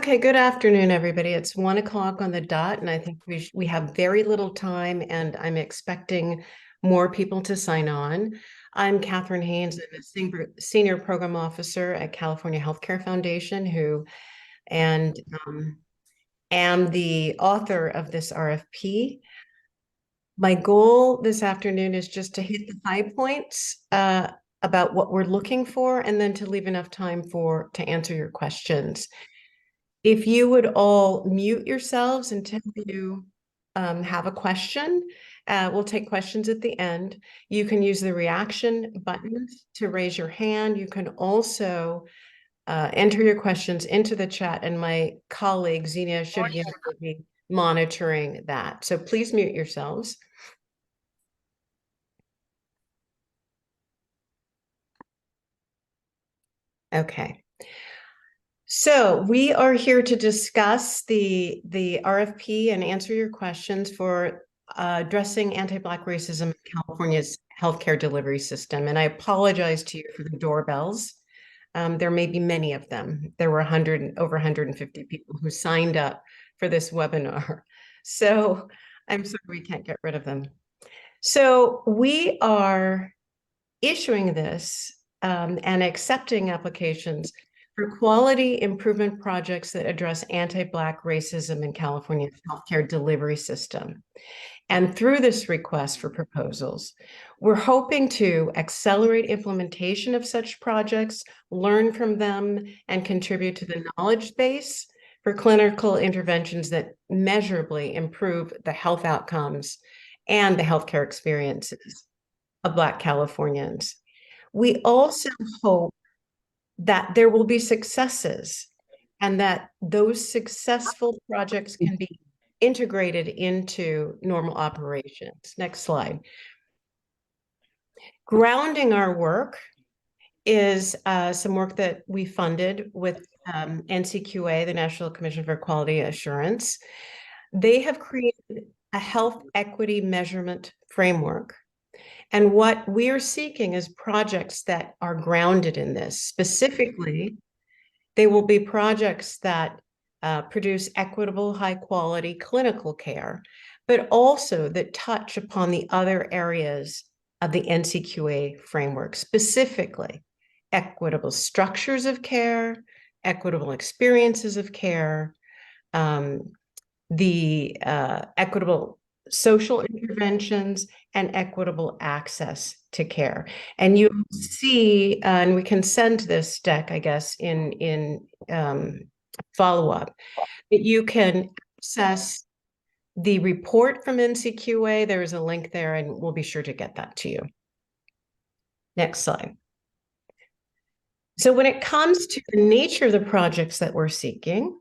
Okay, good afternoon, everybody. It's 1 o'clock on the dot, and I think we have very little time, and I'm expecting more people to sign on. I'm Catherine Haynes. I'm a senior program officer at California Healthcare Foundation, and am the author of this RFP. My goal this afternoon is just to hit the high points about what we're looking for, and then to leave enough time to answer your questions. If you would all mute yourselves until you have a question, we'll take questions at the end. You can use the reaction button to raise your hand. You can also enter your questions into the chat, and my colleague Xenia should be monitoring that. So please mute yourselves. Okay. So we are here to discuss the RFP and answer your questions for addressing anti-Black racism in California's healthcare delivery system. And I apologize to you for the doorbells. There may be many of them. There were over 150 people who signed up for this webinar. So I'm sorry we can't get rid of them. So we are issuing this and accepting applications for quality improvement projects that address anti-Black racism in California's healthcare delivery system. And through this request for proposals, we're hoping to accelerate implementation of such projects, learn from them, and contribute to the knowledge base for clinical interventions that measurably improve the health outcomes and the healthcare experiences of Black Californians. We also hope that there will be successes and that those successful projects can be integrated into normal operations. Next slide. Grounding our work is some work that we funded with NCQA, the National Commission for Quality Assurance. They have created a health equity measurement framework. And what we are seeking is projects that are grounded in this. Specifically, they will be projects that produce equitable, high-quality clinical care, but also that touch upon the other areas of the NCQA framework, specifically equitable structures of care, equitable experiences of care, the equitable social interventions, and equitable access to care. And you see, and we can send this deck, I guess, in follow-up, that you can access the report from NCQA. There is a link there, and we'll be sure to get that to you. Next slide. So when it comes to the nature of the projects that we're seeking,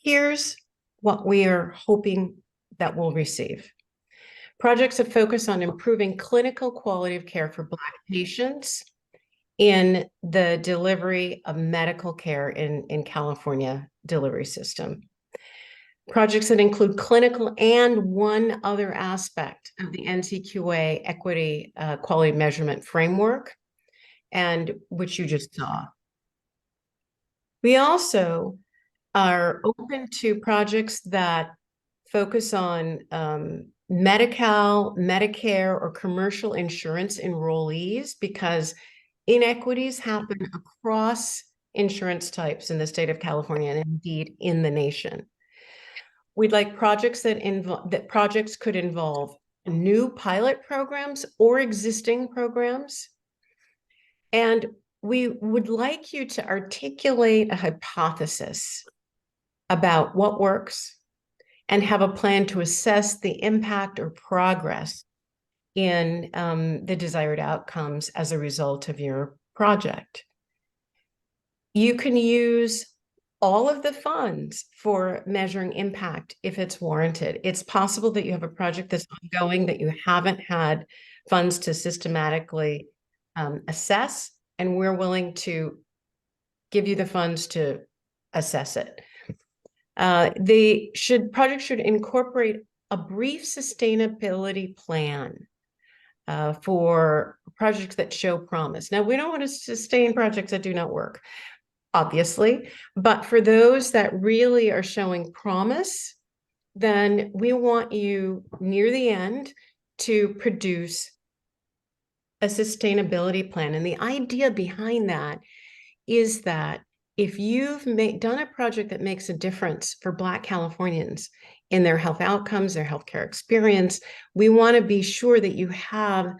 here's what we are hoping that we'll receive. Projects that focus on improving clinical quality of care for Black patients in the delivery of medical care in California delivery system. Projects that include clinical and one other aspect of the NCQA equity quality measurement framework, and which you just saw. We also are open to projects that focus on Medi-Cal, Medicare, or commercial insurance enrollees, because inequities happen across insurance types in the state of California and indeed in the nation. We'd like projects that projects could involve new pilot programs or existing programs. And we would like you to articulate a hypothesis about what works and have a plan to assess the impact or progress in the desired outcomes as a result of your project. You can use all of the funds for measuring impact if it's warranted. It's possible that you have a project that's ongoing that you haven't had funds to systematically assess, and we're willing to give you the funds to assess it. Projects should incorporate a brief sustainability plan for projects that show promise. Now, we don't want to sustain projects that do not work. obviously. But for those that really are showing promise, then we want you near the end to produce a sustainability plan. And the idea behind that is that if you've done a project that makes a difference for Black Californians in their health outcomes, their healthcare experience, we want to be sure that you have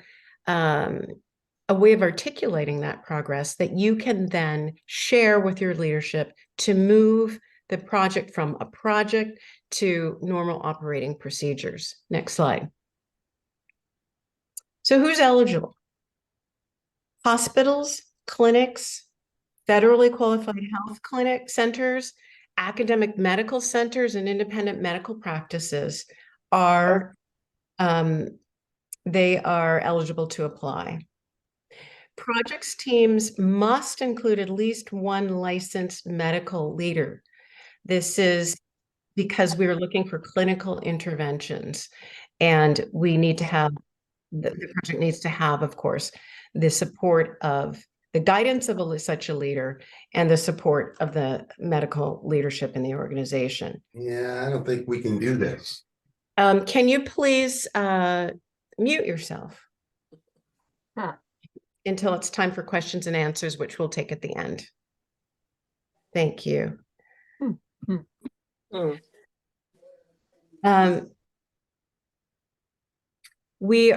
a way of articulating that progress that you can then share with your leadership to move the project from a project to normal operating procedures. Next slide. So who's eligible? Hospitals, clinics, federally qualified health clinic centers, academic medical centers, and independent medical practices are they are eligible to apply. Projects teams must include at least one licensed medical leader. This is because we are looking for clinical interventions, and we need to have the project needs to have, of course, the support of the guidance of such a leader and the support of the medical leadership in the organization. Yeah, I don't think we can do this. Can you please mute yourself until it's time for questions and answers, which we'll take at the end. Thank you. We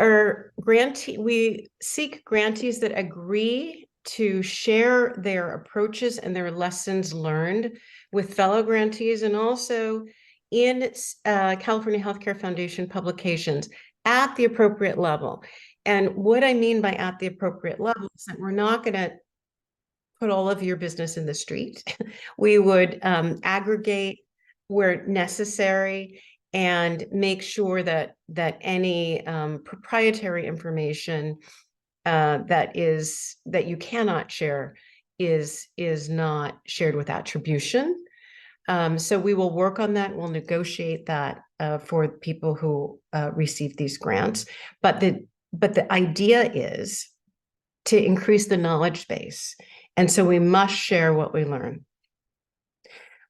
seek grantees that agree to share their approaches and their lessons learned with fellow grantees, and also in California Healthcare Foundation publications at the appropriate level. And what I mean by at the appropriate level is that we're not going to put all of your business in the street. We would aggregate where necessary and make sure that any proprietary information that you cannot share is not shared with attribution. So we will work on that. We'll negotiate that for people who receive these grants. But the idea is to increase the knowledge base. And so we must share what we learn.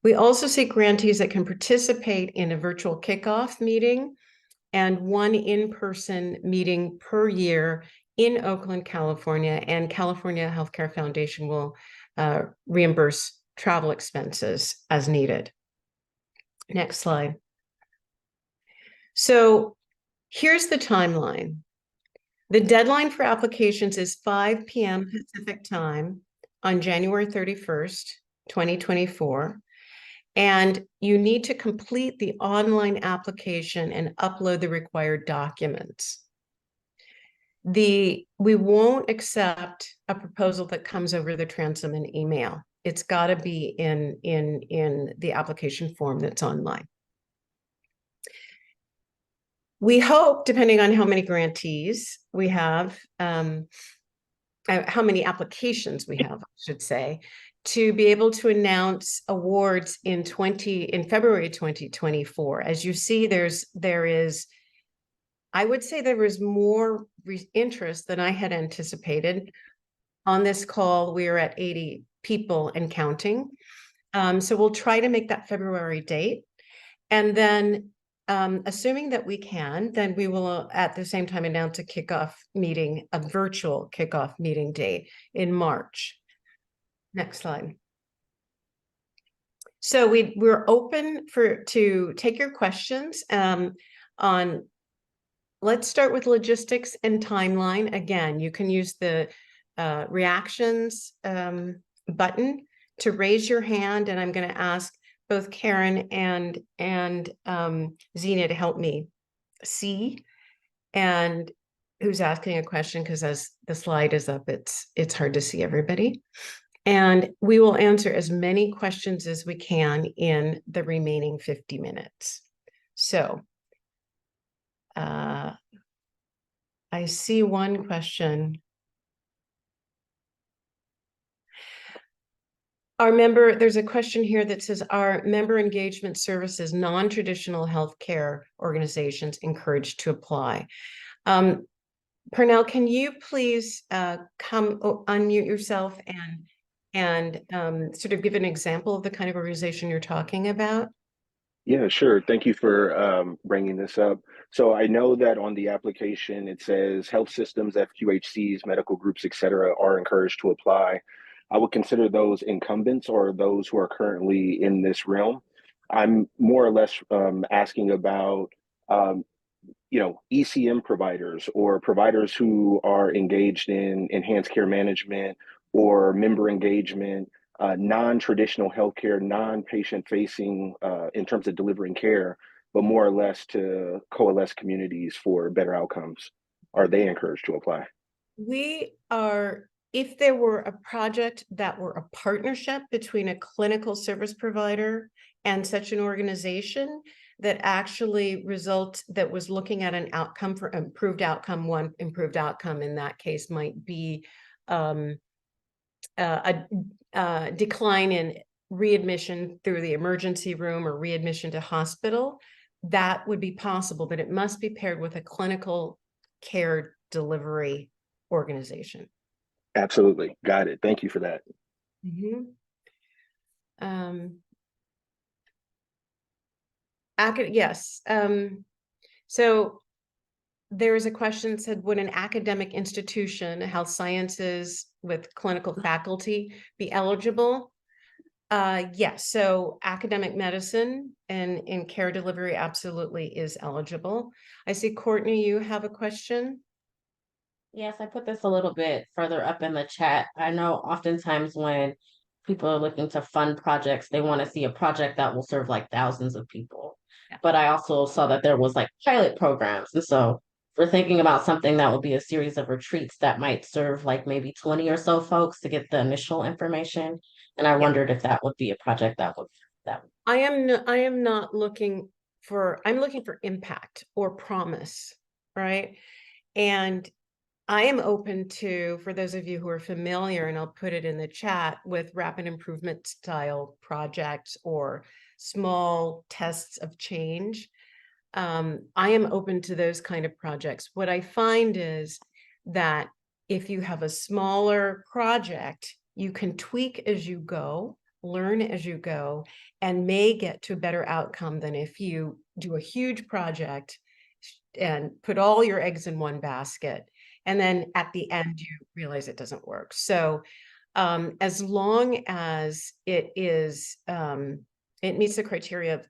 We also seek grantees that can participate in a virtual kickoff meeting and one in-person meeting per year in Oakland, California, and California Healthcare Foundation will reimburse travel expenses as needed. Next slide. So here's the timeline. The deadline for applications is 5 p.m. Pacific time on January 31st, 2024. And you need to complete the online application and upload the required documents. We won't accept a proposal that comes over the transom in email. It's got to be in the application form that's online. We hope, depending on how many grantees we have, how many applications we have, I should say, to be able to announce awards in February 2024. As you see, I would say there was more interest than I had anticipated. On this call, we are at 80 people and counting. So we'll try to make that February date. And then assuming that we can, then we will at the same time announce a virtual kickoff meeting date in March. Next slide. So we're open to take your questions on, let's start with logistics and timeline. Again, you can use the reactions button to raise your hand, and I'm going to ask both Karen and Zena to help me see and who's asking a question, because as the slide is up, it's hard to see everybody. And we will answer as many questions as we can in the remaining 50 minutes. So I see one question. There's a question here that says, are member engagement services non-traditional healthcare organizations encouraged to apply? Pernell, can you please unmute yourself and and sort of give an example of the kind of organization you're talking about? Yeah, sure. Thank you for bringing this up. So I know that on the application, it says health systems, FQHCs, medical groups, et cetera, are encouraged to apply. I would consider those incumbents or those who are currently in this realm. I'm more or less asking about um, ECM providers or providers who are engaged in enhanced care management or member engagement, non-traditional healthcare, non-patient facing in terms of delivering care, but more or less to coalesce communities for better outcomes. Are they encouraged to apply? We are, if there were a project that were a partnership between a clinical service provider and such an organization that actually that was looking at an outcome for improved outcome, one improved outcome in that case might be a decline in readmission through the emergency room or readmission to hospital, that would be possible, but it must be paired with a clinical care delivery organization. Absolutely. Got it. Thank you for that. Yes. So there is a question that said, would an academic institution, health sciences with clinical faculty, be eligible? Yes. So academic medicine and in care delivery absolutely is eligible. I see, Courtney, you have a question. Yes, I put this a little bit further up in the chat. I know oftentimes when people are looking to fund projects, they want to see a project that will serve like thousands of people. Yeah. But I also saw that there was like pilot programs. And so we're thinking about something that would be a series of retreats that might serve like maybe 20 or so folks to get the initial information. And I wondered if that would be a project that would I am not looking I'm looking for impact or promise, right? And I am open to, for those of you who are familiar, and I'll put it in the chat, with rapid improvement style projects or small tests of change. I am open to those kind of projects. What I find is that if you have a smaller project, you can tweak as you go, learn as you go, and may get to a better outcome than if you do a huge project and put all your eggs in one basket. And then at the end, you realize it doesn't work. So as long as it meets the criteria of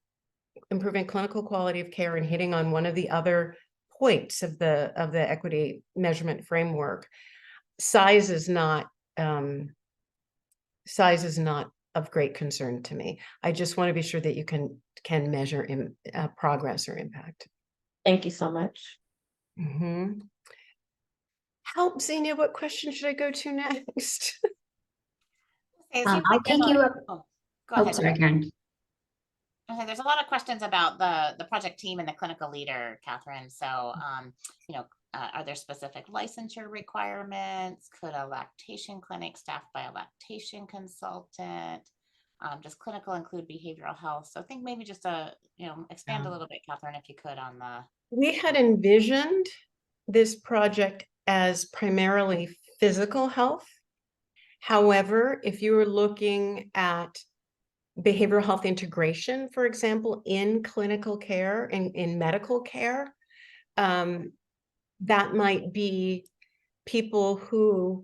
improving clinical quality of care and hitting on one of the other points of the equity measurement framework, size is not of great concern to me. I just want to be sure that you can measure progress or impact. Thank you so much. Help, Xenia, what question should I go to next? I'll take you up. Go ahead. Sorry, Karen. Okay, there's a lot of questions about the project team and the clinical leader, Catherine. So, are there specific licensure requirements? Could a lactation clinic staffed by a lactation consultant? Does clinical include behavioral health? So I think maybe just expand a little bit, Catherine, if you could on the. We had envisioned this project as primarily physical health. However, if you were looking at behavioral health integration, for example, in clinical care, in medical care, that might be people who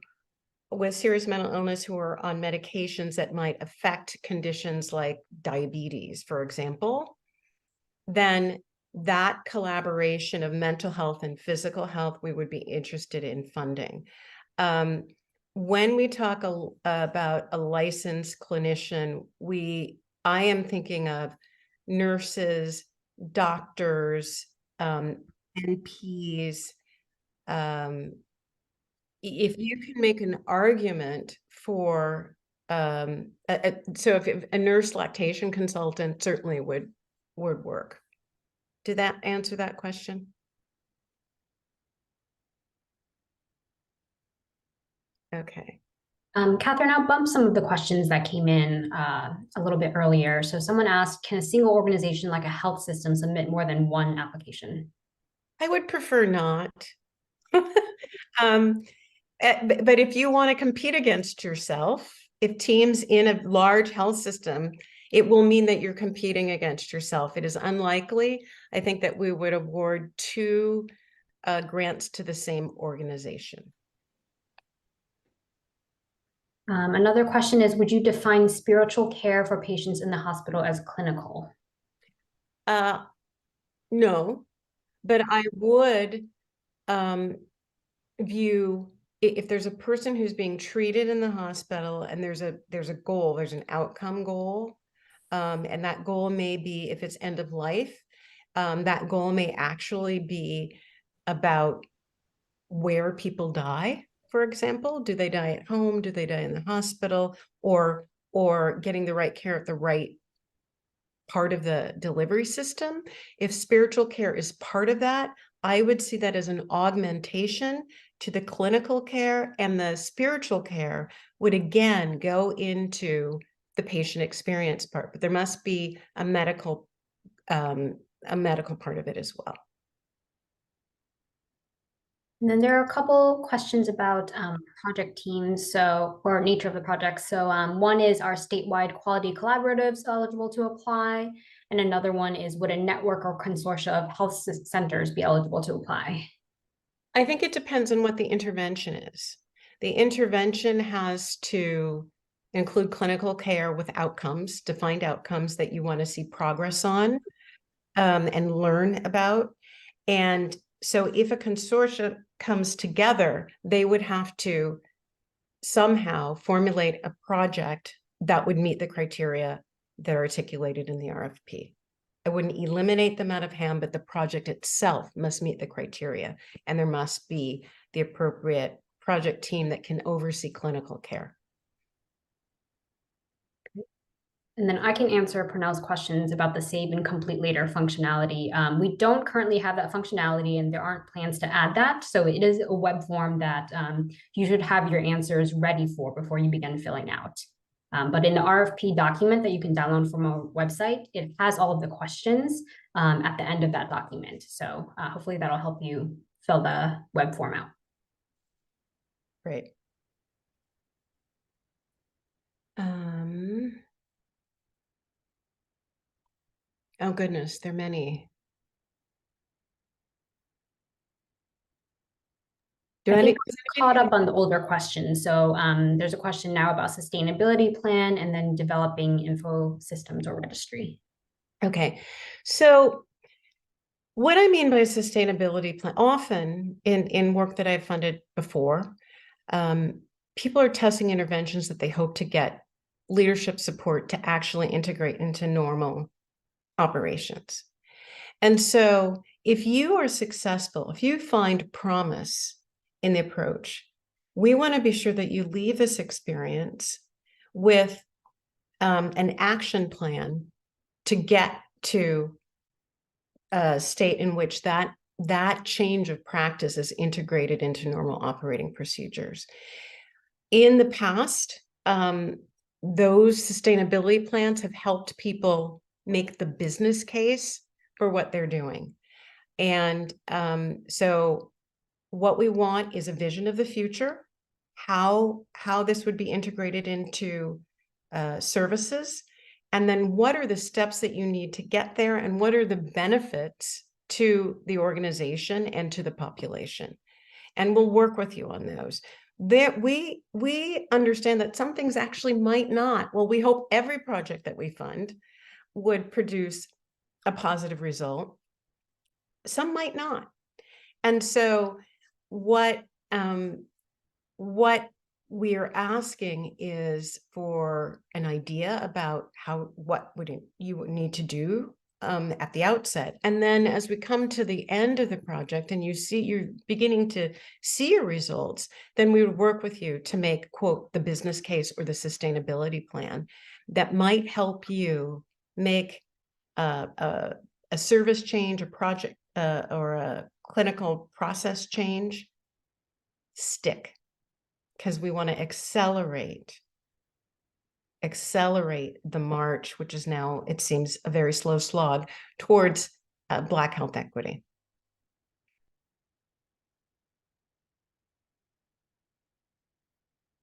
with serious mental illness who are on medications that might affect conditions like diabetes, for example. Then that collaboration of mental health and physical health, we would be interested in funding. When we talk about a licensed clinician, I am thinking of nurses, doctors, NPs. If you can make an argument for, so if a nurse lactation consultant certainly would work. Did that answer that question? Okay. Catherine, I'll bump some of the questions that came in a little bit earlier. So someone asked, can a single organization like a health system submit more than one application? I would prefer not. But if you want to compete against yourself if teams in a large health system, it will mean that you're competing against yourself. It is unlikely, I think, that we would award two grants to the same organization. Another question is, would you define spiritual care for patients in the hospital as clinical? No, but I would view if there's a person who's being treated in the hospital and there's a goal, there's an outcome goal, and that goal may be, if it's end of life, that goal may actually be about where people die. For example, do they die at home? Do they die in the hospital? Or getting the right care at the right part of the delivery system? If spiritual care is part of that, I would see that as an augmentation to the clinical care, and the spiritual care would again go into the patient experience part, but there must be a medical part of it as well. And then there are a couple questions about project teams, or nature of the project. So one is, are statewide quality collaboratives eligible to apply? And another one is, would a network or consortia of health centers be eligible to apply? I think it depends on what the intervention is. The intervention has to include clinical care with outcomes, defined outcomes that you want to see progress on and learn about. And so if a consortium comes together, they would have to somehow formulate a project that would meet the criteria that are articulated in the RFP. I wouldn't eliminate them out of hand, but the project itself must meet the criteria, and there must be the appropriate project team that can oversee clinical care. And then I can answer Purnell's questions about the save and complete later functionality. We don't currently have that functionality, and there aren't plans to add that. So it is a web form that you should have your answers ready for before you begin filling out. But in the RFP document that you can download from our website, it has all of the questions at the end of that document. So hopefully that'll help you fill the web form out. Great. Oh goodness, there are many. I think we're caught up on the older questions. So there's a question now about sustainability plan and then developing info systems or registry. Okay, so what I mean by sustainability plan, often in work that I've funded before, people are testing interventions that they hope to get leadership support to actually integrate into normal operations. And so if you are successful, if you find promise in the approach, we want to be sure that you leave this experience with an action plan to get to a state in which that change of practice is integrated into normal operating procedures. In the past, those sustainability plans have helped people make the business case for what they're doing. And so what we want is a vision of the future, how this would be integrated into services, and then what are the steps that you need to get there, and what are the benefits to the organization and to the population. And we'll work with you on those. That we understand that some things actually might not. Well, we hope every project that we fund would produce a positive result. Some might not. And so what we are asking is for an idea about what you would need to do at the outset. And then as we come to the end of the project and you're beginning to see your results, then we would work with you to make, quote, the business case or the sustainability plan that might help you make a service change, a project or a clinical process change stick, because we want to accelerate the march, which is now, it seems, a very slow slog towards Black health equity.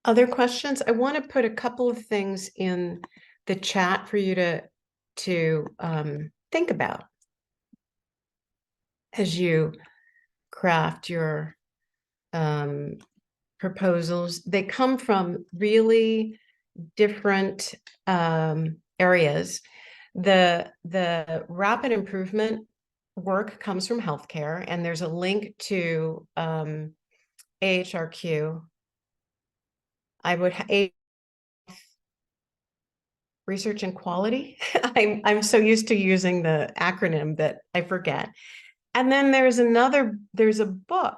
Other questions? I want to put a couple of things in the chat for you to think about as you craft your proposals. They come from really different areas. The rapid improvement work comes from healthcare, and there's a link to AHRQ. I would research and quality. I'm so used to using the acronym that I forget. And then there's a book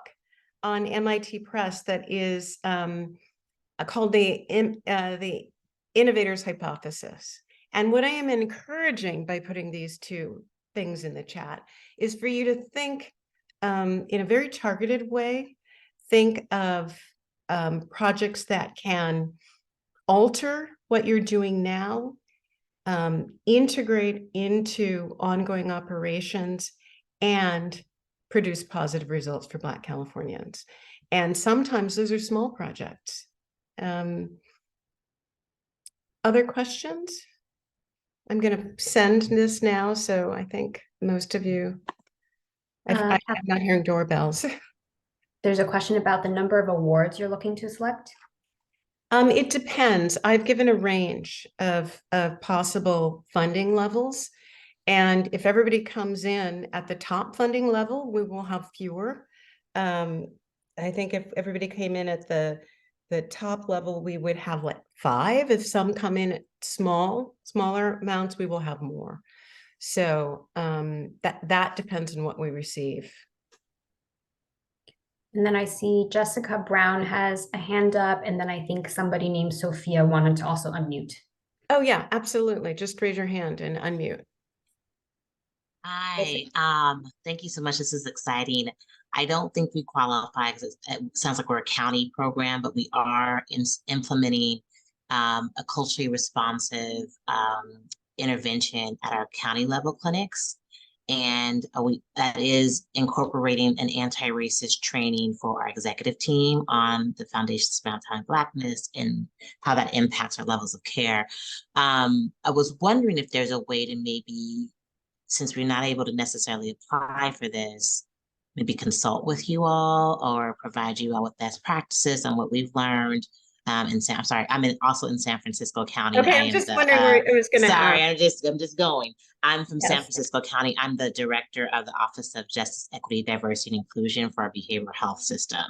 on MIT Press that is called the Innovator's Hypothesis. And what I am encouraging by putting these two things in the chat is for you to think in a very targeted way, think of projects that can alter what you're doing now, integrate into ongoing operations, and produce positive results for Black Californians. And sometimes those are small projects. Other questions? I'm going to send this now, so I think most of you, I'm not hearing doorbells. There's a question about the number of awards you're looking to select. It depends. I've given a range of possible funding levels. And if everybody comes in at the top funding level, we will have fewer. I think if everybody came in at the top level, we would have like 5. If some come in at smaller amounts, we will have more. So that depends on what we receive. And then I see Jessica Brown has a hand up, and then I think somebody named Sophia wanted to also unmute. Oh yeah, absolutely. Just raise your hand and unmute. Hi, thank you so much. This is exciting. I don't think we qualify because it sounds like we're a county program, but we are implementing a culturally responsive intervention at our county level clinics. And that is incorporating an anti-racist training for our executive team on the foundations of anti-Blackness and how that impacts our levels of care. I was wondering if there's a way to maybe, since we're not able to necessarily apply for this, maybe consult with you all or provide you all with best practices on what we've learned. I'm also in San Francisco County. Okay, I'm just wondering where I was going to Sorry, ask. I'm just going. I'm from San Yes. Francisco County. I'm the director of the Office of Justice, Equity, Diversity, and Inclusion for our behavioral health system.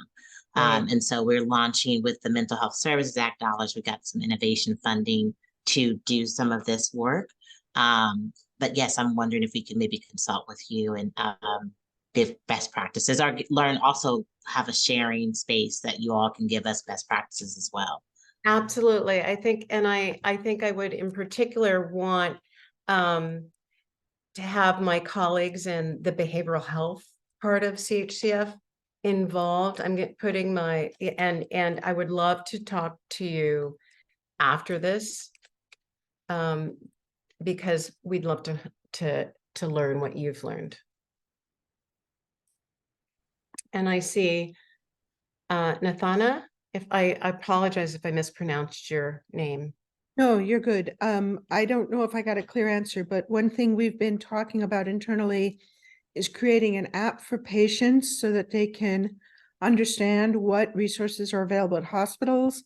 And so we're launching with the Mental Health Services Act dollars. We got some innovation funding to do some of this work. But yes, I'm wondering if we can maybe consult with you and give best practices, or also have a sharing space that you all can give us best practices as well. Absolutely. I think I would in particular want to have my colleagues in the behavioral health part of CHCF involved. I'm putting my, and I would love to talk to you after this, because we'd love to learn what you've learned. And I see Nathana, if I apologize if I mispronounced your name. No, you're good. I don't know if I got a clear answer, but one thing we've been talking about internally is creating an app for patients so that they can understand what resources are available at hospitals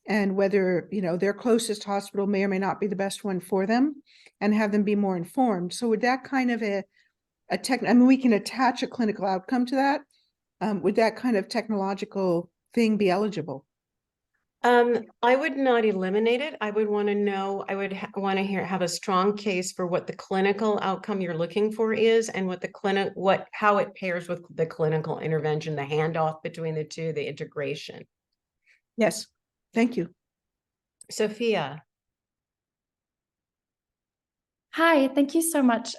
and whether, their closest hospital may or may not be the best one for them, and have them be more informed. So would that kind of we can attach a clinical outcome to that. Would that kind of technological thing be eligible? I would not eliminate it. I would want to know, I would want to have a strong case for what the clinical outcome you're looking for is, and what how it pairs with the clinical intervention, the handoff between the two, the integration. Yes, thank you. Sophia. Hi, thank you so much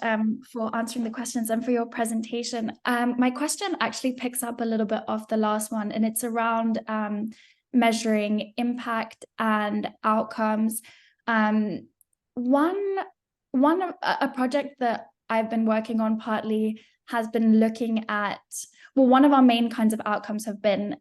for answering the questions and for your presentation. My question actually picks up a little bit of the last one, and it's around measuring impact and outcomes. A project that I've been working on partly has been looking at, one of our main kinds of outcomes have been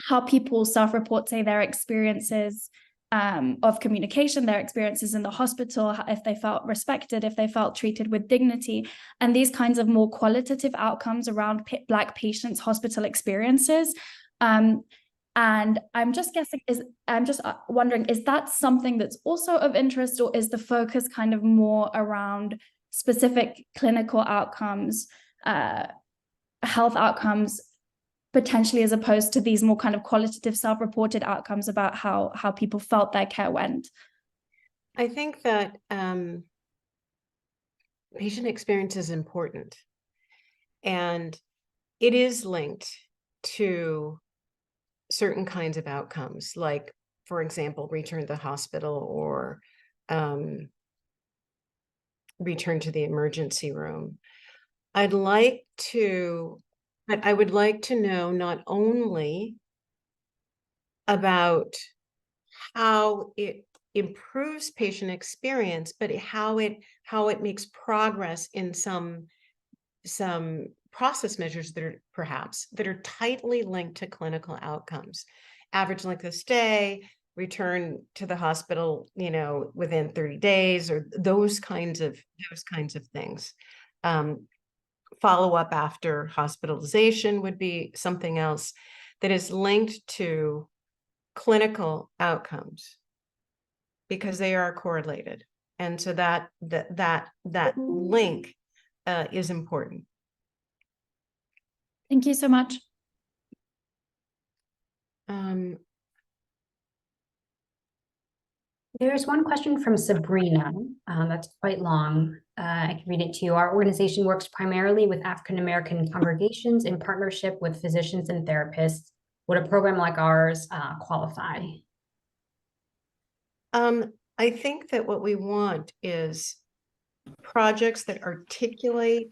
how people self-report, say, their experiences of communication, their experiences in the hospital, if they felt respected, if they felt treated with dignity, and these kinds of more qualitative outcomes around Black patients' hospital experiences. And I'm just wondering, is that something that's also of interest, or is the focus kind of more around specific clinical outcomes, health outcomes, potentially, as opposed to these more kind of qualitative self-reported outcomes about how people felt their care went? I think that patient experience is important, and it is linked to certain kinds of outcomes, like, for example, return to the hospital or return to the emergency room. But I would like to know not only about how it improves patient experience, but how it makes progress in some process measures that are tightly linked to clinical outcomes. Average length of stay, return to the hospital, within 30 days, or those kinds of things. Follow up after hospitalization would be something else that is linked to clinical outcomes, because they are correlated, and so that link is important. Thank you so much. There's one question from Sabrina that's quite long. I can read it to you. Our organization works primarily with African American congregations in partnership with physicians and therapists. Would a program like ours qualify? I think that what we want is projects that articulate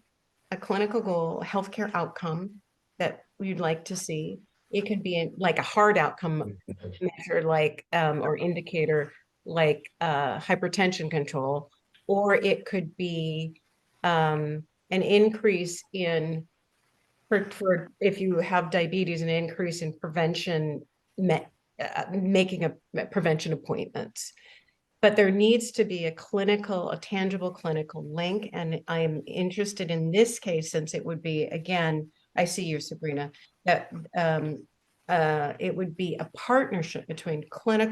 a clinical goal, a healthcare outcome that we'd like to see. It could be like a hard outcome measure, like or indicator, like hypertension control, or it could be an increase in, for if you have diabetes, an increase in prevention, making prevention appointments. But there needs to be a tangible clinical link. And I'm interested in this case, since it would be, again, I see you, Sabrina, that it would be a partnership between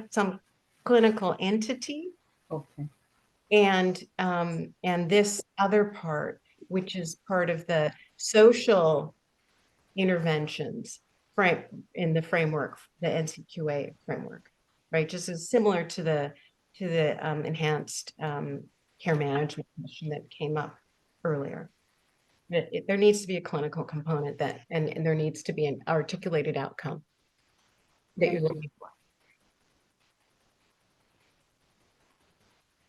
some clinical entity and this other part, which is part of the social interventions in the framework, the NCQA framework, right? Just as similar to the enhanced care management question that came up earlier. There needs to be a clinical component and there needs to be an articulated outcome that you're looking for.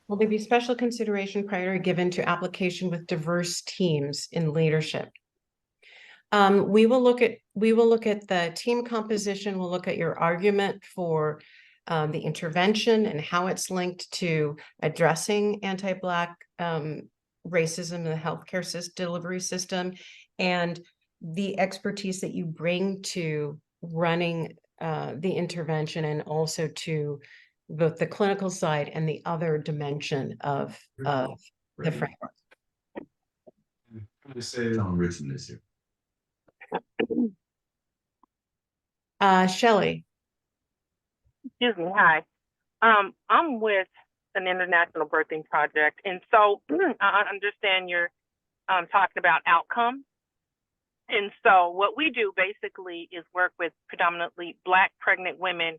Will there be special consideration priority given to application with diverse teams in leadership? We will look at the team composition. We'll look at your argument for the intervention and how it's linked to addressing anti-Black racism in the healthcare delivery system, and the expertise that you bring to running the intervention, and also to both the clinical side and the other dimension of the framework. Shelley. Excuse me. Hi. I'm with an international birthing project. And so I understand you're talking about outcomes. And so what we do basically is work with predominantly Black pregnant women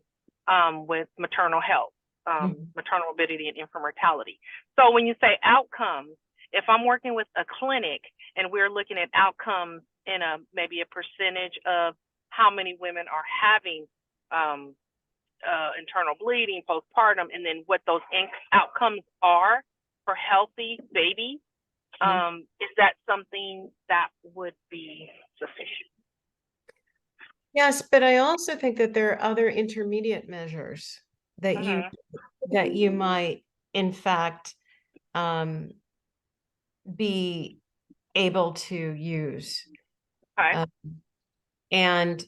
with maternal health, maternal morbidity and infant mortality. So when you say outcomes, if I'm working with a clinic and we're looking at outcomes in maybe a percentage of how many women are having internal bleeding, postpartum, and then what those outcomes are for healthy babies, is that something that would be sufficient? Yes, but I also think that there are other intermediate measures that you might, in fact, be able to use. Okay. And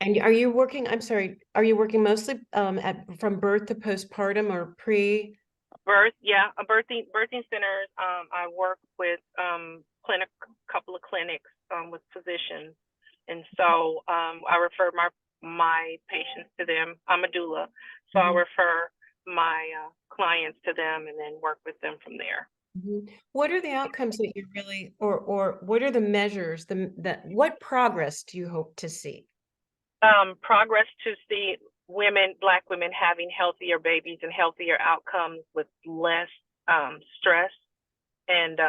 And are you working, I'm sorry, are you working mostly from birth to postpartum or pre? Birth, yeah, a birthing centers. I work with couple of clinics with physicians, and so I refer my patients to them. I'm a doula, so I refer my clients to them, and then work with them from there. What are the outcomes that you really, or what are the measures, what progress do you hope to see? Progress to see Black women having healthier babies and healthier outcomes with less stress and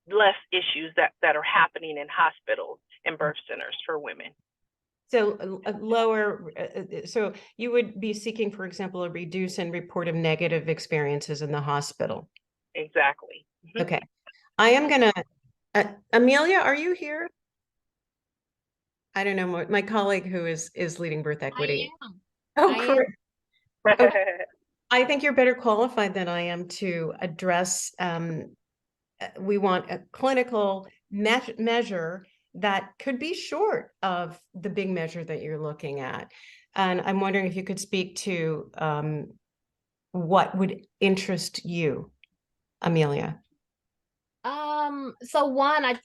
less issues that are happening in hospitals and birth centers for women. So so you would be seeking, for example, a reduce and report of negative experiences in the hospital. Exactly. Okay. I am gonna, Amelia, are you here? I don't know, my colleague who is leading Birth Equity. I am. Oh, I great. am. Okay. I think you're better qualified than I am to address, we want a clinical measure that could be short of the big measure that you're looking at. And I'm wondering if you could speak to what would interest you, Amelia. So one, I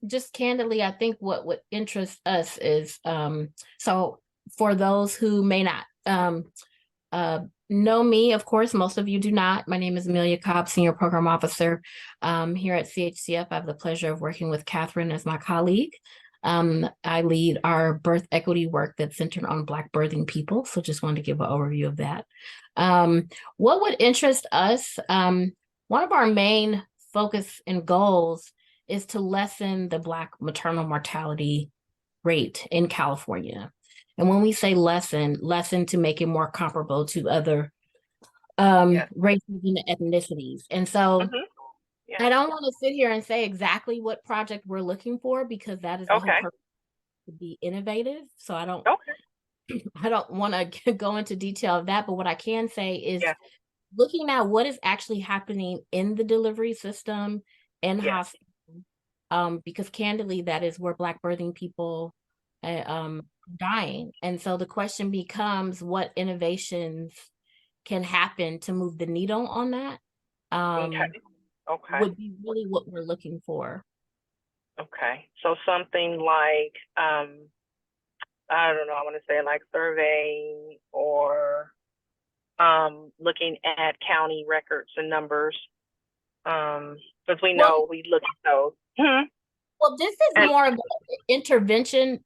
just candidly, I think what would interest us is, so for those who may not know me, of course, most of you do not. My name is Amelia Cobb, Senior Program Officer here at CHCF. I have the pleasure of working with Catherine as my colleague. I lead our birth equity work that's centered on Black birthing people. So just wanted to give an overview of that. What would interest us? One of our main focus and goals is to lessen the Black maternal mortality rate in California. And when we say lessen to make it more comparable to other races and ethnicities. And so I don't want to sit here and say exactly what project we're looking for, because that is the whole purpose, to be innovative. So I don't want to go into detail of that, but what I can say is looking at what is actually happening in the delivery system and hospital, because candidly, that is where Black birthing people dying. And so the question becomes, what innovations can happen to move the needle on that? Would be really what we're looking for. Okay, so something like I don't know, I want to say like surveying or looking at county records and numbers, because we know we look at those. Well, this is more of an intervention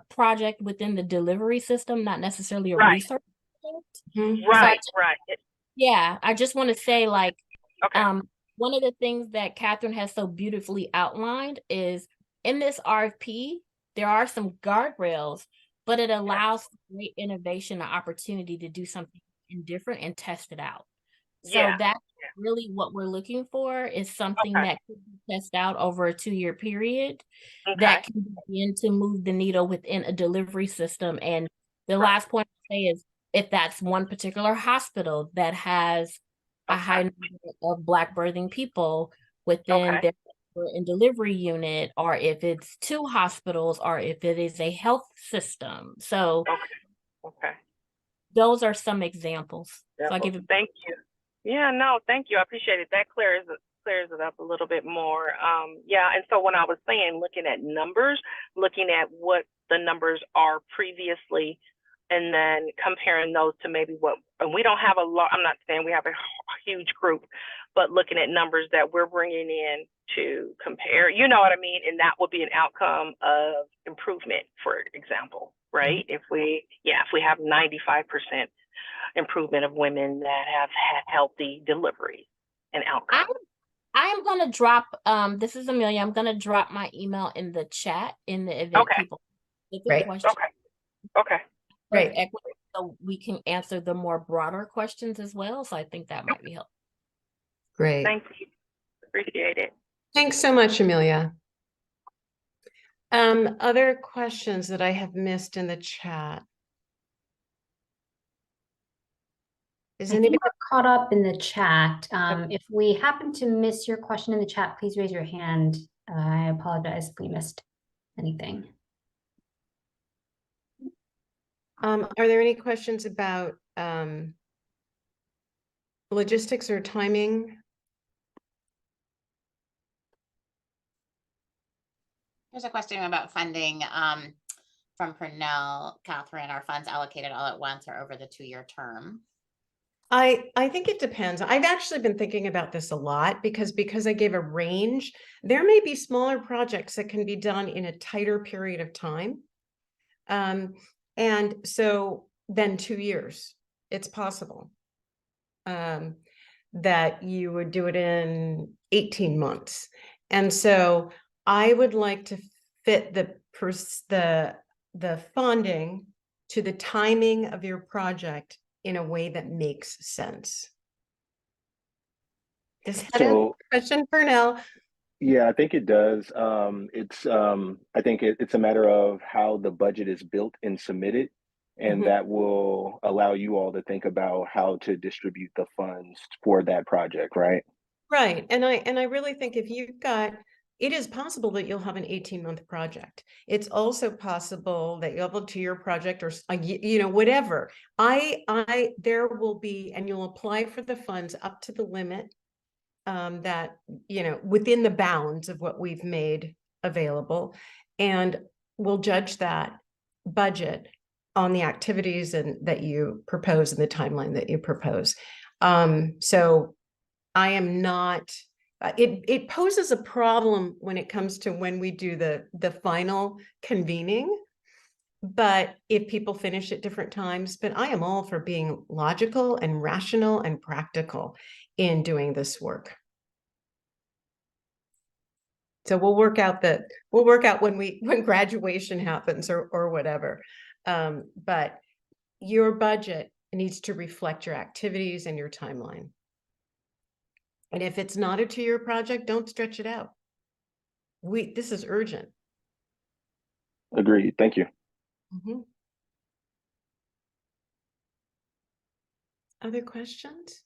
project within the delivery system, not necessarily a research project. Yeah, I just want to say, like, one of the things that Catherine has so beautifully outlined is in this RFP, there are some guardrails, but it allows great innovation and opportunity to do something different and test it out. So that's really what we're looking for, is something that could be tested out over a 2-year period that can begin to move the needle within a delivery system. And the last point I say is, if that's one particular hospital that has a high number of Black birthing people within their delivery unit, or if it's 2 hospitals, or if it is a health system. So those are some examples. So I'll give it. Thank you. Yeah, no, thank you. I appreciate it. That clears it up a little bit more. And so when I was saying, looking at numbers, looking at what the numbers are previously, and then comparing those to maybe what, and we don't have a lot, I'm not saying we have a huge group, but looking at numbers that we're bringing in to compare, you know what I mean? And that would be an outcome of improvement, for example, right? If we have 95% improvement of women that have had healthy deliveries and outcomes. I am going to drop, this is Amelia, I'm going to drop my email in the chat in the event people. Great. Great. So we can answer the more broader questions as well. So I think that might be helpful. Great. Thank you. Appreciate it. Thanks so much, Amelia. Other questions that I have missed in the chat? Is anybody caught up in the chat? If we happen to miss your question in the chat, please raise your hand. I apologize if we missed anything. Are there any questions about logistics or timing? There's a question about funding from Purnell. Catherine, are funds allocated all at once or over the 2-year term? I think it depends. I've actually been thinking about this a lot because I gave a range. There may be smaller projects that can be done in a tighter period of time. And so then 2 years, it's possible that you would do it in 18 months. And so I would like to fit the funding to the timing of your project in a way that makes sense. Does that answer the question, Purnell? Yeah, I think it does. I think it's a matter of how the budget is built and submitted, and that will allow you all to think about how to distribute the funds for that project, right? Right. And I really think if you've got, it is possible that you'll have an 18-month project. It's also possible that you'll have a 2-year project or, you know, whatever. There will be, and you'll apply for the funds up to the limit that, you know, within the bounds of what we've made available. And we'll judge that budget on the activities that you propose and the timeline that you propose. So I am not, it poses a problem when it comes to when we do the final convening. But if people finish at different times, but I am all for being logical and rational and practical in doing this work. So we'll work out when graduation happens or whatever. But your budget needs to reflect your activities and your timeline. And if it's not a 2-year project, don't stretch it out. This is urgent. Agreed. Thank you. Other questions?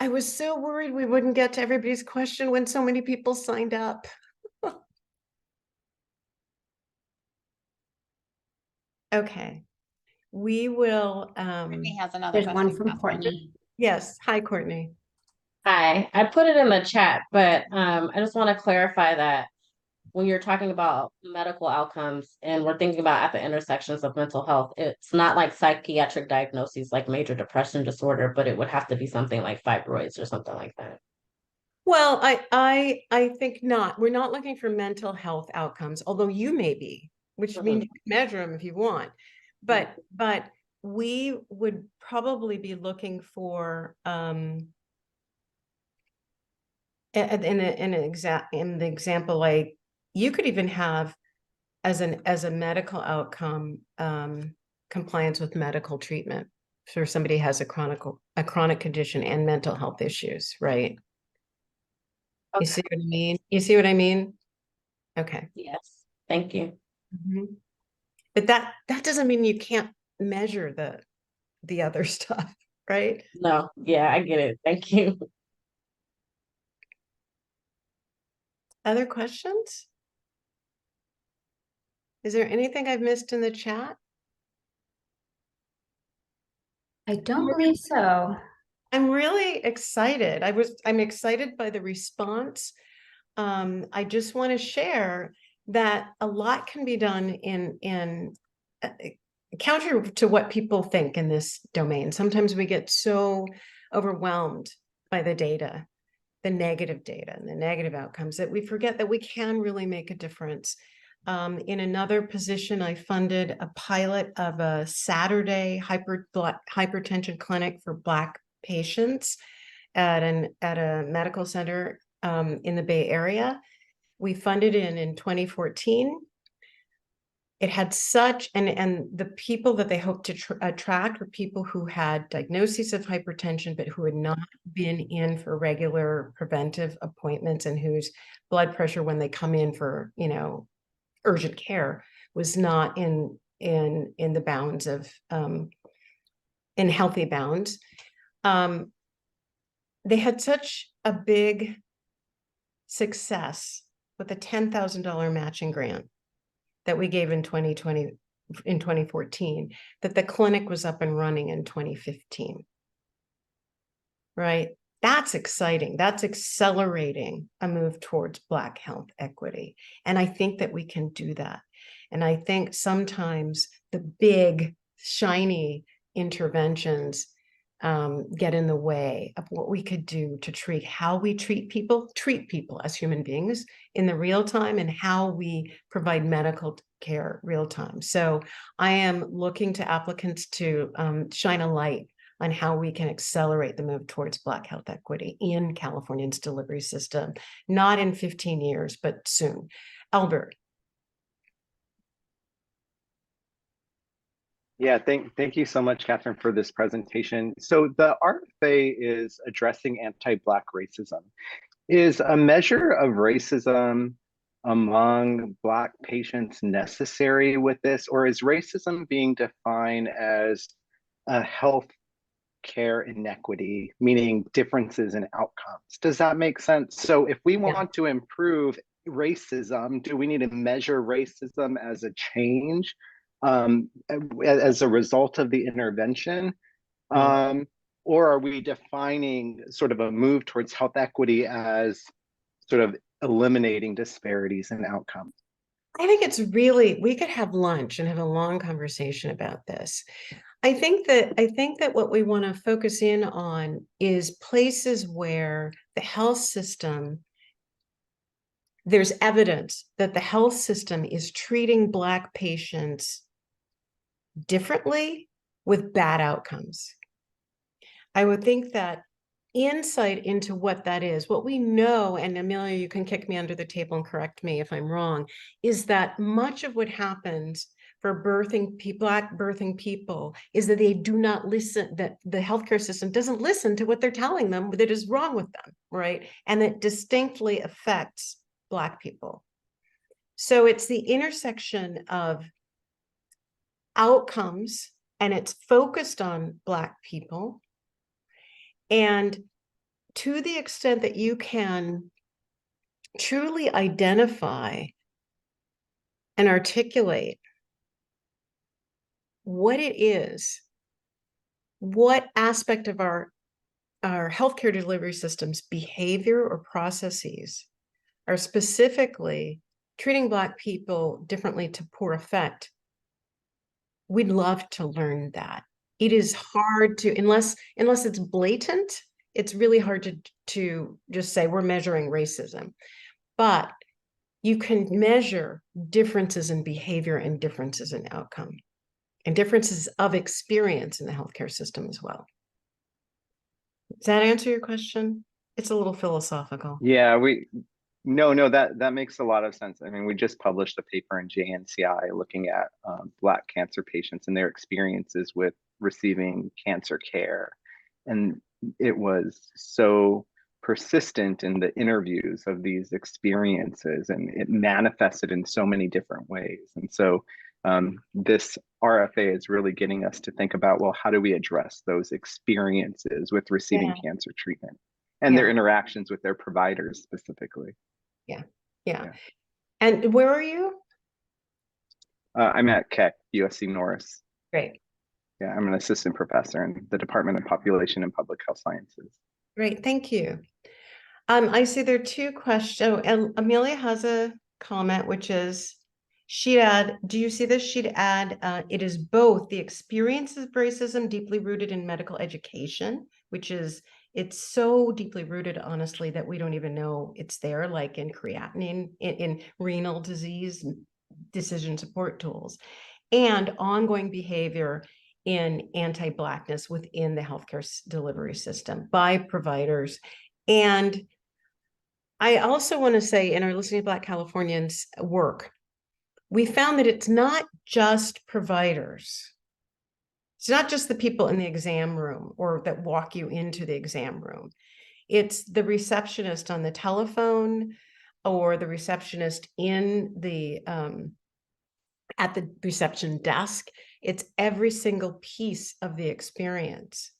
I was so worried we wouldn't get to everybody's question when so many people signed up. Okay. We will Courtney has another There's question. one from Catherine. Courtney. yes. Hi, Courtney. Hi, I put it in the chat, but I just want to clarify that when you're talking about medical outcomes and we're thinking about at the intersections of mental health, it's not like psychiatric diagnoses like major depression disorder, but it would have to be something like fibroids or something like that. Well, I think not. We're not looking for mental health outcomes, although you may be, which means you can measure them if you want. But we would probably be looking for in the example, like you could even have as a medical outcome compliance with medical treatment for somebody who has a chronic condition and mental health issues, right? Okay. You see what I mean? You see what I mean? Okay. Yes, thank you. But that doesn't mean you can't measure the other stuff, right? No, yeah, I get it. Thank you. Other questions? Is there anything I've missed in the chat? I don't believe so. I'm really excited. I'm excited by the response. I just want to share that a lot can be done in counter to what people think in this domain. Sometimes we get so overwhelmed by the data, the negative data and the negative outcomes that we forget that we can really make a difference. In another position, I funded a pilot of a Saturday hypertension clinic for Black patients at a medical center in the Bay Area. We funded it in 2014. It had and the people that they hoped to attract were people who had diagnoses of hypertension, but who had not been in for regular preventive appointments and whose blood pressure when they come in for, you know, urgent care was not in the bounds of, in healthy bounds. They had such a big success with a $10,000 matching grant that we gave in 2020 in 2014, that the clinic was up and running in 2015. Right? That's exciting. That's accelerating a move towards Black health equity. And I think that we can do that. And I think sometimes the big, shiny interventions get in the way of what we could do to treat how we treat people as human beings in the real time, and how we provide medical care real time. So I am looking to applicants to shine a light on how we can accelerate the move towards Black health equity in California's delivery system, not in 15 years, but soon. Albert. Yeah, thank you so much, Catherine, for this presentation. So the RFA is addressing anti-Black racism. Is a measure of racism among Black patients necessary with this, or is racism being defined as a health care inequity, meaning differences in outcomes? Does that make sense? So if we want to improve racism, do we need to measure racism as a change, as a result of the intervention? Or are we defining sort of a move towards health equity as sort of eliminating disparities in outcomes? I think it's really, we could have lunch and have a long conversation about this. I think that what we want to focus in on is places where the health system, there's evidence that the health system is treating Black patients differently with bad outcomes. I would think that insight into what that is, what we know, and Amelia, you can kick me under the table and correct me if I'm wrong, is that much of what happens for Black birthing people is that they do not listen, that the healthcare system doesn't listen to what they're telling them that is wrong with them, right? And that distinctly affects Black people. So it's the intersection of outcomes, and it's focused on Black people. And to the extent that you can truly identify and articulate what it is, what aspect of our healthcare delivery system's behavior or processes are specifically treating Black people differently to poor effect, we'd love to learn that. It is hard to, unless it's blatant, it's really hard to just say we're measuring racism. But you can measure differences in behavior and differences in outcome and differences of experience in the healthcare system as well. Does that answer your question? It's a little philosophical. Yeah, no, that makes a lot of sense. I mean, we just published a paper in JNCI looking at Black cancer patients and their experiences with receiving cancer care. And it was so persistent in the interviews of these experiences, and it manifested in so many different ways. And so this RFA is really getting us to think about, well, how do we address those experiences with receiving cancer treatment and their interactions with their providers specifically? Yeah. And where are you? I'm at Keck, USC Norris. Great. Yeah, I'm an assistant professor in the Department of Population and Public Health Sciences. Great, thank you. I see there are two questions. Oh, and Amelia has a comment, which is, she'd add, do you see this? She'd add, it is both the experiences of racism deeply rooted in medical education, which is, it's so deeply rooted, honestly, that we don't even know it's there, like in creatinine, in renal disease, decision support tools, and ongoing behavior in anti-Blackness within the healthcare delivery system by providers. And I also want to say, in our Listening to Black Californians work, we found that it's not just providers. It's not just the people in the exam room or that walk you into the exam room. It's the receptionist on the telephone or the receptionist in the at the reception desk. It's every single piece of the experience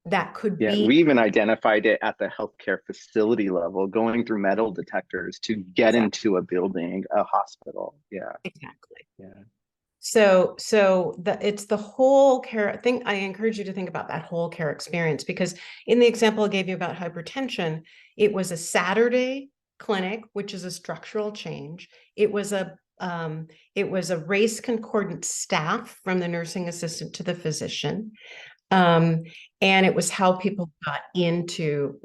that could be. We even identified it at the healthcare facility level, going through metal detectors to get into a building, a hospital. Yeah. Exactly. Yeah. It's the whole care thing. I encourage you to think about that whole care experience, because in the example I gave you about hypertension, it was a Saturday clinic, which is a structural change. It was a race concordant staff, from the nursing assistant to the physician. And it was how people got into,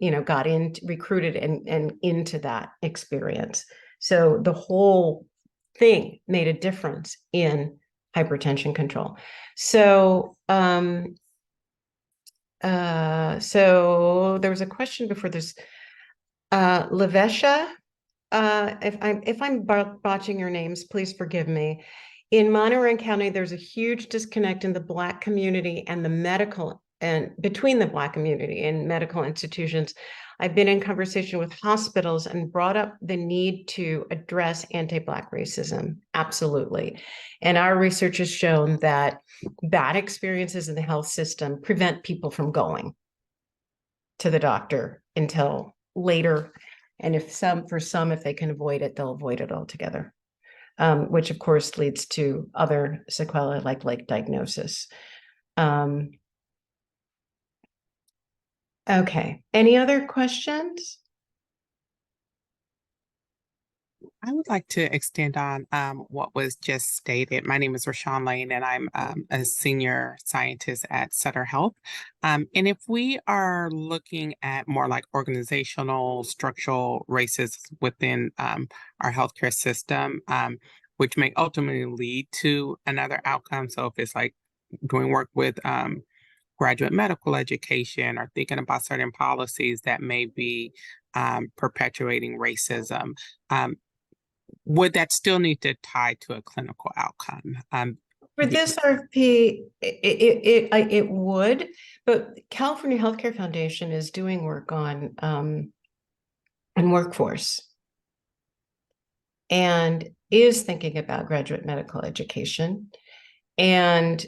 recruited and into that experience. So the whole thing made a difference in hypertension control. So, so there was a question before this. Lavesha, if I'm botching your names, please forgive me. In Monterey County, there's a huge disconnect in the Black community and the medical, and between the Black community and medical institutions. I've been in conversation with hospitals and brought up the need to address anti-Black racism. Absolutely. And our research has shown that bad experiences in the health system prevent people from going to the doctor until later. And if they can avoid it, they'll avoid it altogether. Which of course leads to other sequelae like late diagnosis. Okay, any other questions? I would like to extend on what was just stated. My name is Rashawn Lane, and I'm a senior scientist at Sutter Health. And if we are looking at more like organizational, structural racism within our healthcare system, which may ultimately lead to another outcome. So if it's like doing work with graduate medical education, or thinking about certain policies that may be perpetuating racism, would that still need to tie to a clinical outcome? For this RFP, it would, but California Healthcare Foundation is doing work on workforce and is thinking about graduate medical education. And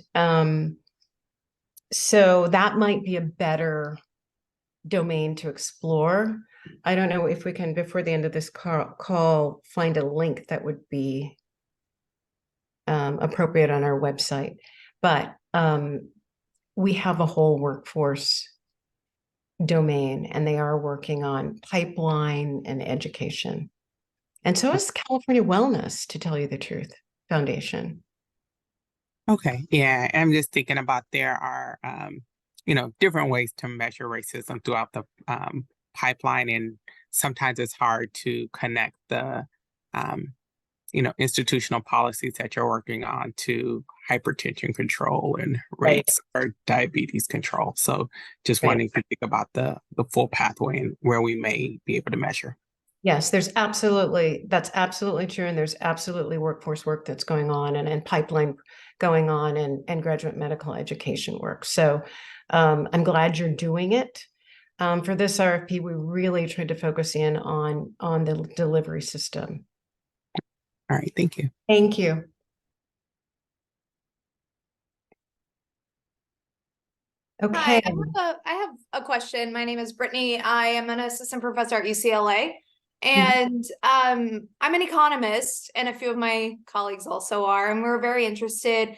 so that might be a better domain to explore. I don't know if we can, before the end of this call, find a link that would be appropriate on our website. But we have a whole workforce domain, and they are working on pipeline and education. And so is California Wellness, to tell you the truth, Foundation. Okay, yeah, I'm just thinking about there are, different ways to measure racism throughout the pipeline, and sometimes it's hard to connect the, institutional policies that you're working on to hypertension control and rates or diabetes control. So just wanting to think about the full pathway and where we may be able to measure. Yes, that's absolutely true. And there's absolutely workforce work that's going on, and pipeline going on, and graduate medical education work. So I'm glad you're doing it. For this RFP, we really tried to focus in on the delivery system. All right, thank you. Thank you. Okay. Hi, I have a question. My name is Brittany. I am an assistant professor at UCLA. And I'm an economist, and a few of my colleagues also are, and we're very interested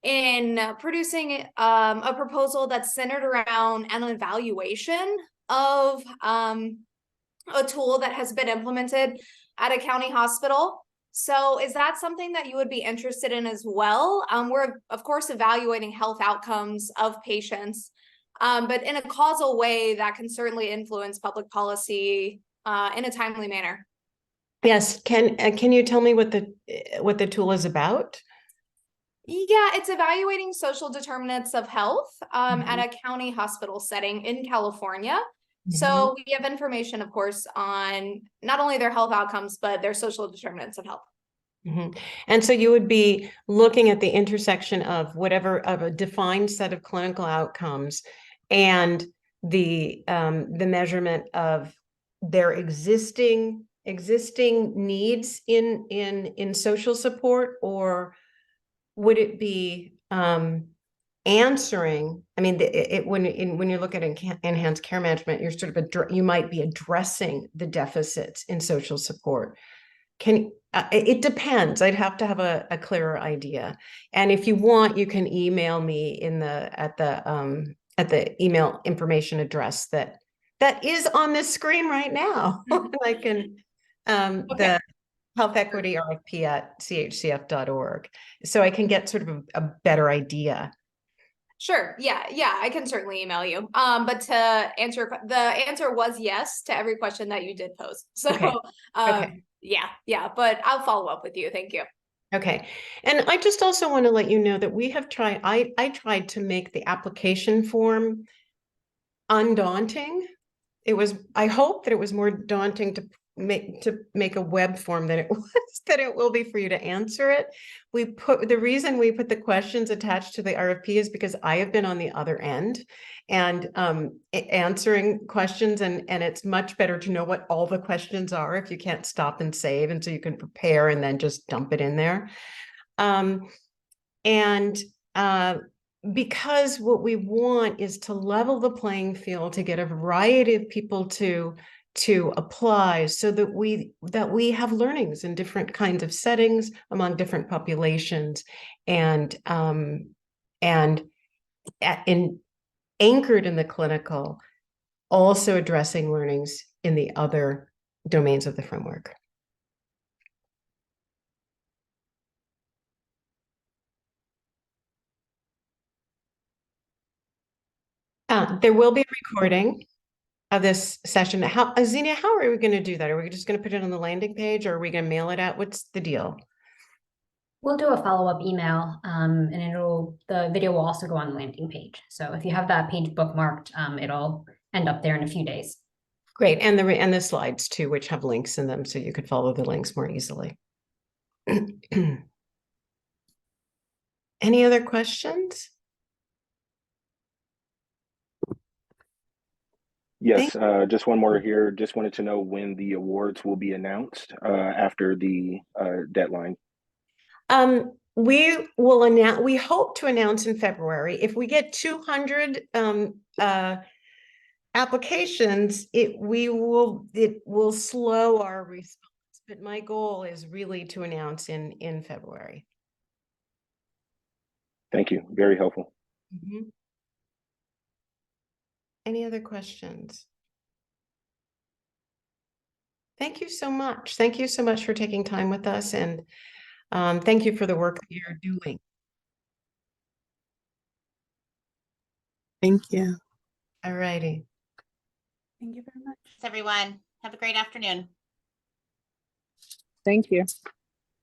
in producing a proposal that's centered around an evaluation of a tool that has been implemented at a county hospital. So is that something that you would be interested in as well? We're, of course, evaluating health outcomes of patients, but in a causal way that can certainly influence public policy in a timely manner. Yes, can you tell me what the tool is about? Yeah, it's evaluating social determinants of health at a county hospital setting in California. So we have information, of course, on not only their health outcomes, but their social determinants of health. And so you would be looking at the intersection of a defined set of clinical outcomes and the measurement of their existing needs in social support, or would it be answering? I mean, when you look at enhanced care management, you're you might be addressing the deficits in social support. it depends. I'd have to have a clearer idea. And if you want, you can email me at the email information address that is on this screen right now. I can, the Health Equity RFP at chcf.org. So I can get sort of a better idea. Sure. Yeah, I can certainly email you. But to answer, the answer was yes to every question that you did pose. So, Okay. Yeah, but I'll follow up with you. Thank you. Okay. And I just also want to let you know that we have tried, I tried to make the application form undaunting. I hope that it was more daunting to make a web form than it was that it will be for you to answer it. The reason we put the questions attached to the RFP is because I have been on the other end and answering questions, and it's much better to know what all the questions are if you can't stop and save, and so you can prepare and then just dump it in there. Because what we want is to level the playing field, to get a variety of people to apply, so that we have learnings in different kinds of settings among different populations, and anchored in the clinical, also addressing learnings in the other domains of the framework. There will be a recording of this session. Xenia, how are we going to do that? Are we just going to put it on the landing page, or are we going to mail it out? What's the deal? We'll do a follow-up email, and the video will also go on the landing page. So if you have that page bookmarked, it'll end up there in a few days. Great, and the slides too, which have links in them, so you could follow the links more easily. Any other questions? Yes, just one more here. Just wanted to know when the awards will be announced after the deadline. We will announce. We hope to announce in February. If we get 200 applications, it will slow our response. But my goal is really to announce in February. Thank you. Very helpful. Mm-hmm. Any other questions? Thank you so much. Thank you so much for taking time with us, and thank you for the work that you're doing. Thank you. All righty. Thank you very much. Thanks, everyone. Have a great afternoon. Thank you.